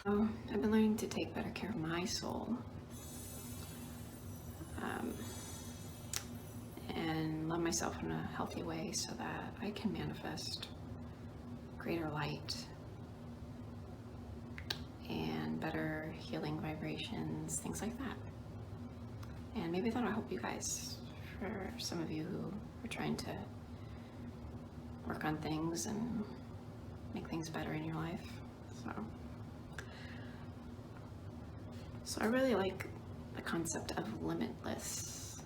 Oh, I've been learning to take better care of my soul, um, and love myself in a healthy way so that I can manifest greater light and better healing vibrations, things like that. And maybe that'll help you guys, for some of you who are trying to work on things and make things better in your life. So I really like the concept of limitless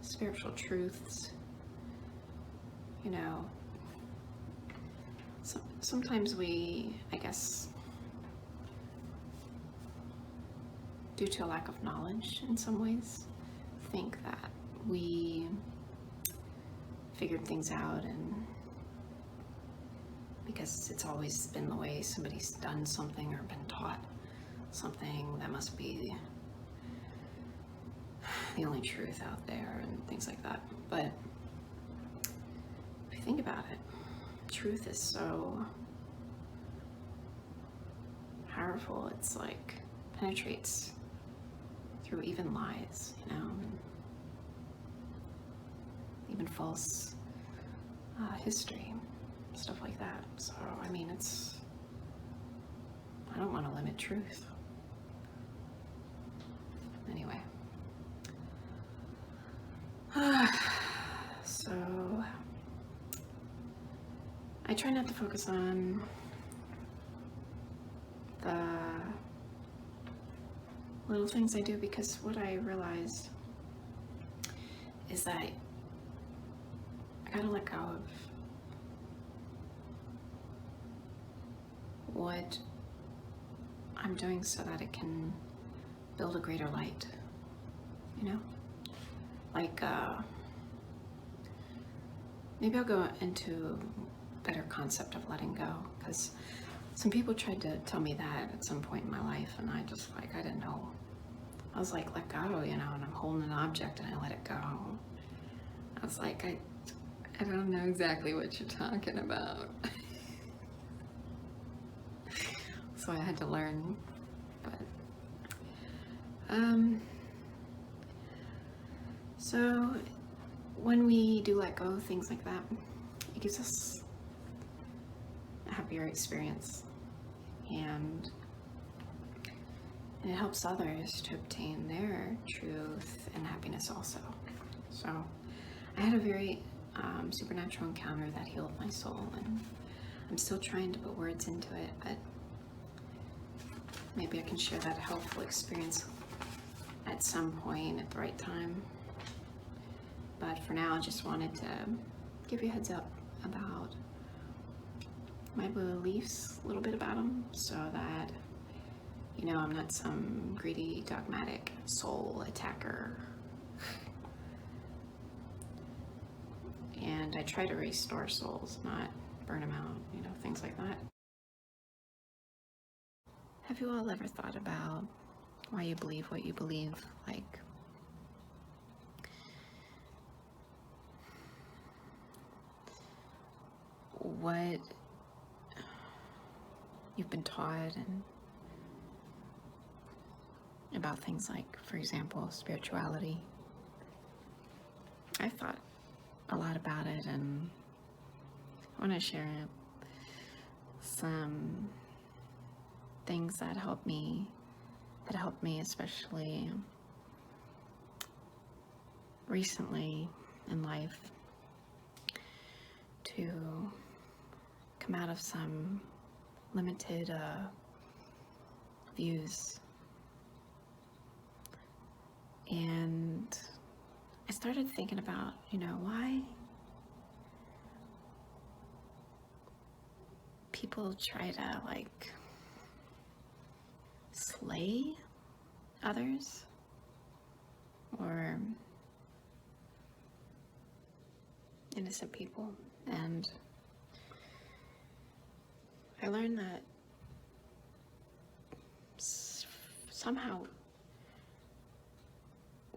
spiritual truths. You know, sometimes we, I guess, due to a lack of knowledge in some ways, think that we figured things out, and because it's always been the way somebody's done something or been taught something, that must be the only truth out there and things like that. But if you think about it, truth is so powerful. It's like penetrates through even lies, and even false history, stuff like that. So I mean, I don't want to limit truth. Anyway, so I try not to focus on the little things I do, because what I realized is that I gotta let go of what I'm doing so that it can build a greater light, like maybe I'll go into a better concept of letting go, because some people tried to tell me that at some point in my life, and I didn't know. I was like, let go, and I'm holding an object and I let it go. I was like, I don't know exactly what you're talking about. So I had to learn. But so when we do let go of things like that, it gives us a happier experience, and it helps others to obtain their truth and happiness also. So I had a very supernatural encounter that healed my soul, and I'm still trying to put words into it, but maybe I can share that helpful experience at some point at the right time. But for now, I just wanted to give you a heads up about my beliefs, a little bit about them, so that I'm not some greedy, dogmatic soul attacker. And I try to restore souls, not burn them out, things like that. Have you all ever thought about why you believe what you believe? Like, what you've been taught, and about things like, for example, spirituality. I've thought a lot about it, and I want to share some things that helped me especially recently in life, to come out of some limited views. And I started thinking about, why people try to slay others, or innocent people. And I learned that somehow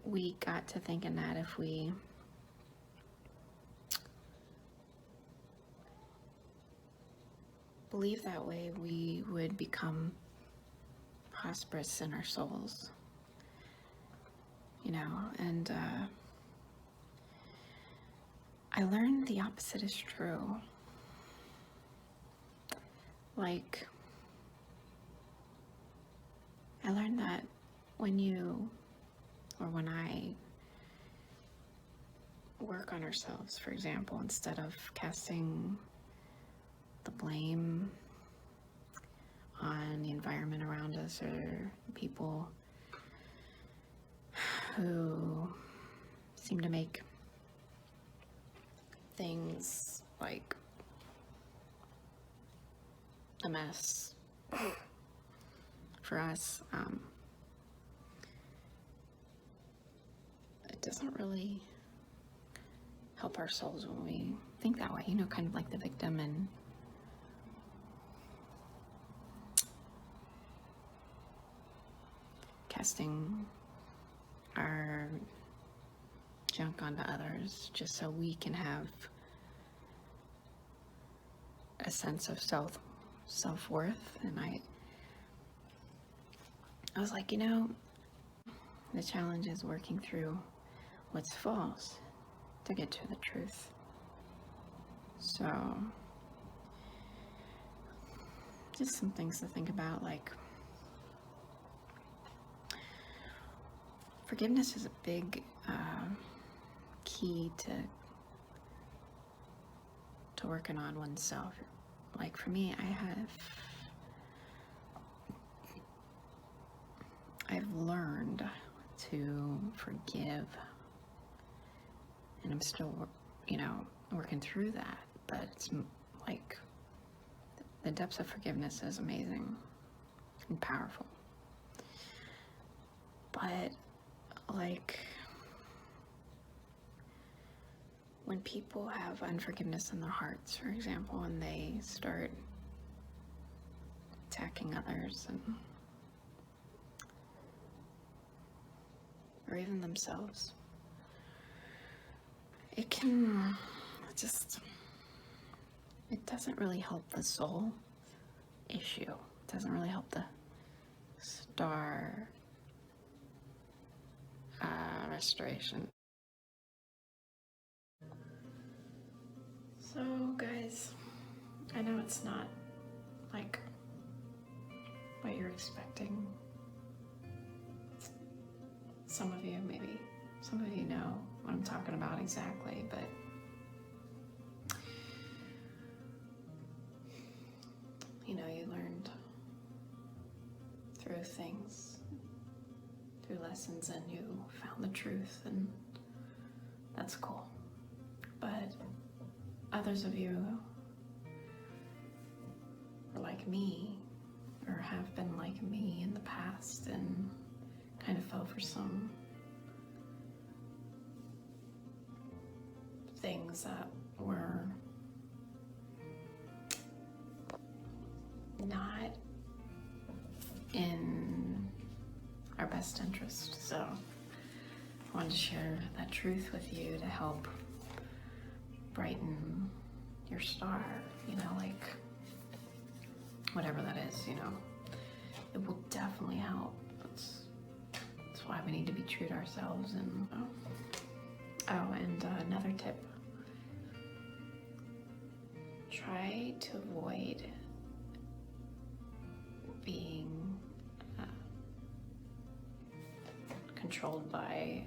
we got to thinking that if we believe that way, we would become prosperous in our souls, you know, and I learned the opposite is true. Like, I learned that when I work on ourselves, for example, instead of casting the blame on the environment around us or people who seem to make things like a mess for us, it doesn't really help our souls when we think that way, you know, kind of like the victim and casting our junk onto others just so we can have a sense of self-worth. And I was like, you know, the challenge is working through what's false to get to the truth. So just some things to think about, like forgiveness is a big key to working on oneself. Like for me, I've learned to forgive, and I'm still, you know, working through that, but it's like the depths of forgiveness is amazing and powerful. But like when people have unforgiveness in their hearts, for example, and they start attacking others or even themselves, it doesn't really help the soul issue. It doesn't really help the star restoration. So guys, I know it's not like what you're expecting. Some of you know what I'm talking about exactly, but you know, you learned through things, through lessons, and you found the truth, and that's cool. But others of you are like me, or have been like me in the past, and kind of fell for some things that were not in our best interest. So I wanted to share that truth with you to help brighten your star, you know, like whatever that is, you know, it will definitely help. That's why we need to be true to ourselves. And another tip, try to avoid being controlled by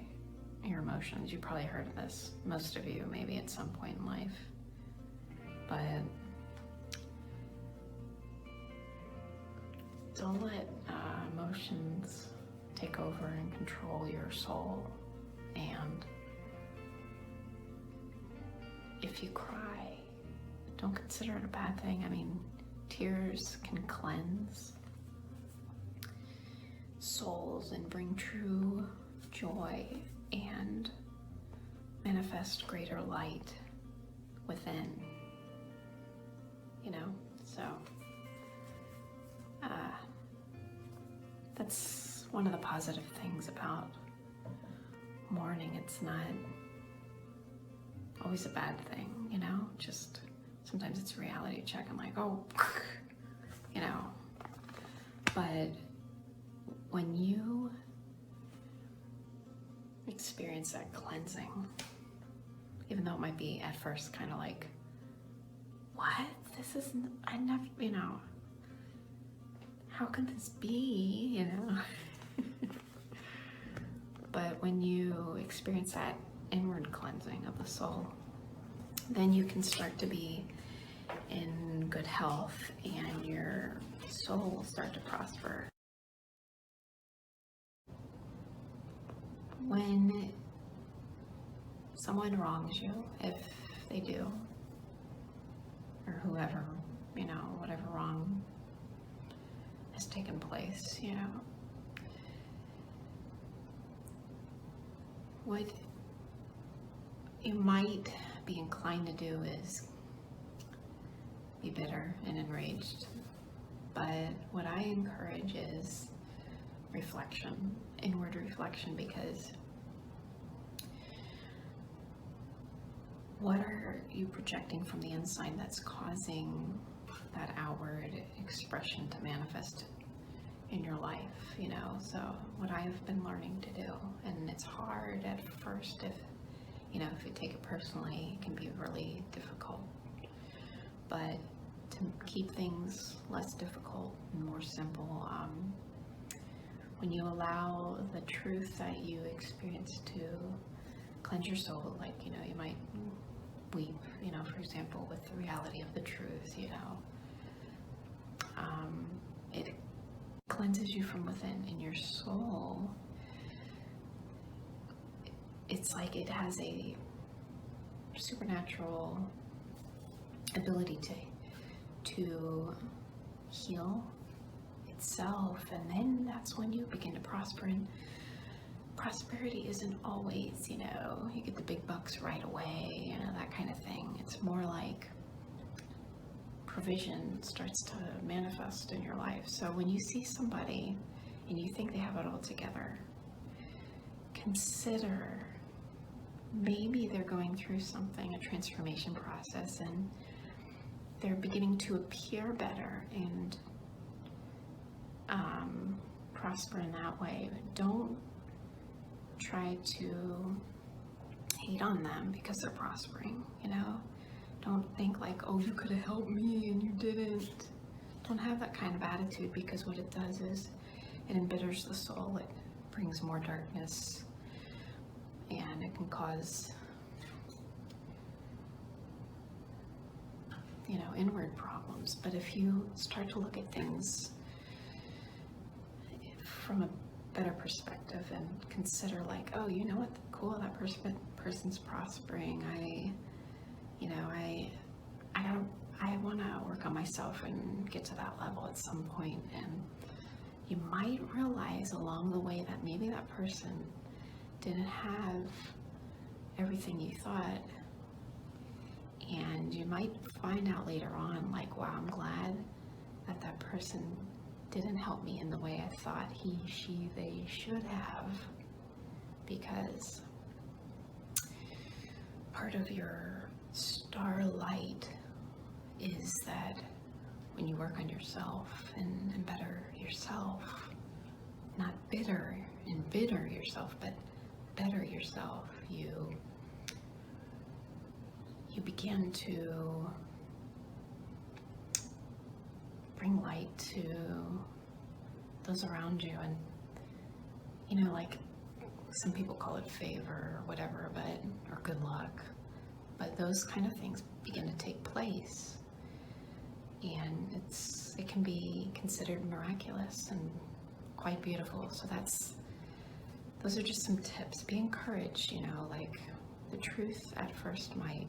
your emotions. You probably heard of this, most of you, maybe at some point in life, but don't let emotions take over and control your soul. And if you cry, don't consider it a bad thing. I mean, tears can cleanse souls and bring true joy and manifest greater light within, you know? So that's one of the positive things about mourning. It's not always a bad thing, you know? Just sometimes it's a reality check. I'm like, oh, you know, but when you experience that cleansing, even though it might be at first kind of like, what? This isn't, I never, how can this be, But when you experience that inward cleansing of the soul, then you can start to be in good health and your soul will start to prosper. When someone wrongs you, if they do, or whoever, whatever wrong has taken place, what you might be inclined to do is be bitter and enraged. But what I encourage is reflection, inward reflection, because what are you projecting from the inside that's causing that outward expression to manifest in your life, So what I've been learning to do, and it's hard at first if you take it personally, it can be really difficult. But to keep things less difficult and more simple, when you allow the truth that you experience to cleanse your soul, like, you might weep, for example, with the reality of the truth, it cleanses you from within, and your soul, it's like it has a supernatural ability to heal itself, and then that's when you begin to prosper. And prosperity isn't always, you get the big bucks right away, that kind of thing. It's more like provision starts to manifest in your life. So when you see somebody and you think they have it all together, consider maybe they're going through something, a transformation process, and they're beginning to appear better and prosper in that way. Don't try to hate on them because they're prospering, Don't think like, oh, you could have helped me and you didn't. Don't have that kind of attitude, because what it does is it embitters the soul. It brings more darkness, and it can cause, inward problems. But if you start to look at things from a better perspective and consider like, oh, you know what, cool, that person's prospering. I want to work on myself and get to that level at some point. And you might realize along the way that maybe that person didn't have everything you thought. And you might find out later on, like, wow, I'm glad that that person didn't help me in the way I thought he, she, they should have. Because part of your starlight is that when you work on yourself and better yourself, not bitter yourself, but better yourself, you begin to bring light to those around you. And like some people call it favor or whatever, or good luck, but those kind of things begin to take place, and it can be considered miraculous and quite beautiful. So those are just some tips. Be encouraged, like the truth at first might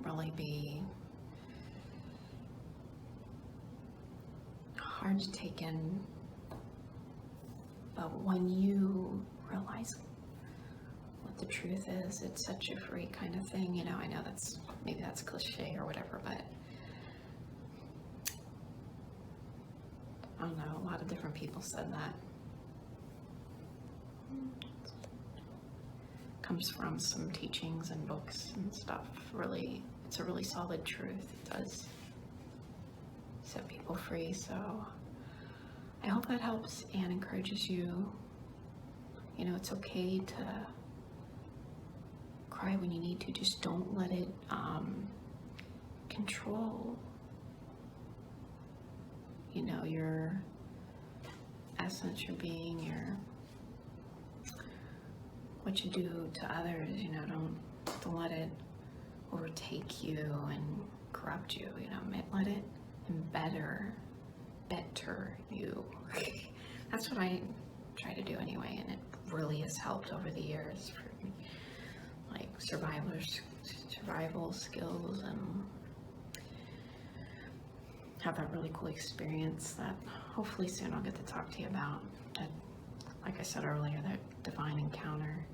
really be hard to take in, but when you realize what the truth is, it's such a free kind of thing. I know maybe that's cliche or whatever, but I don't know, a lot of different people said that. Comes from some teachings and books and stuff. Really, it's a really solid truth. It does set people free. So I hope that helps and encourages you. You know, it's okay to cry when you need to. Just don't let it control, you know, your essence, your being, your what you do to others. You know, don't let it overtake you and corrupt you. You know, let it better you. That's what I try to do anyway, and it really has helped over the years for me, like survival skills, and have that really cool experience that hopefully soon I'll get to talk to you about. That, like I said earlier, that divine encounter.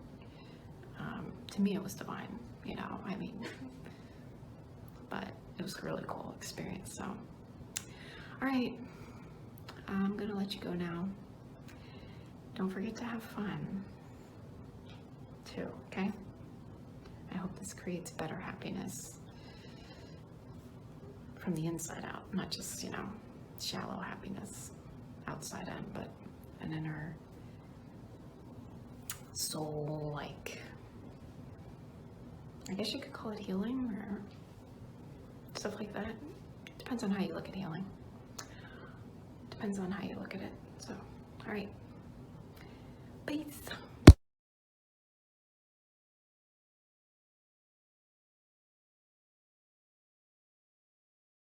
To me, it was divine, you know, I mean, but it was a really cool experience. So, all right, I'm gonna let you go now. Don't forget to have fun too, okay? I hope this creates better happiness from the inside out, not just, you know, shallow happiness outside in, but an inner soul, like, I guess you could call it healing or stuff like that. Depends on how you look at healing. Depends on how you look at it. So, all right. Peace.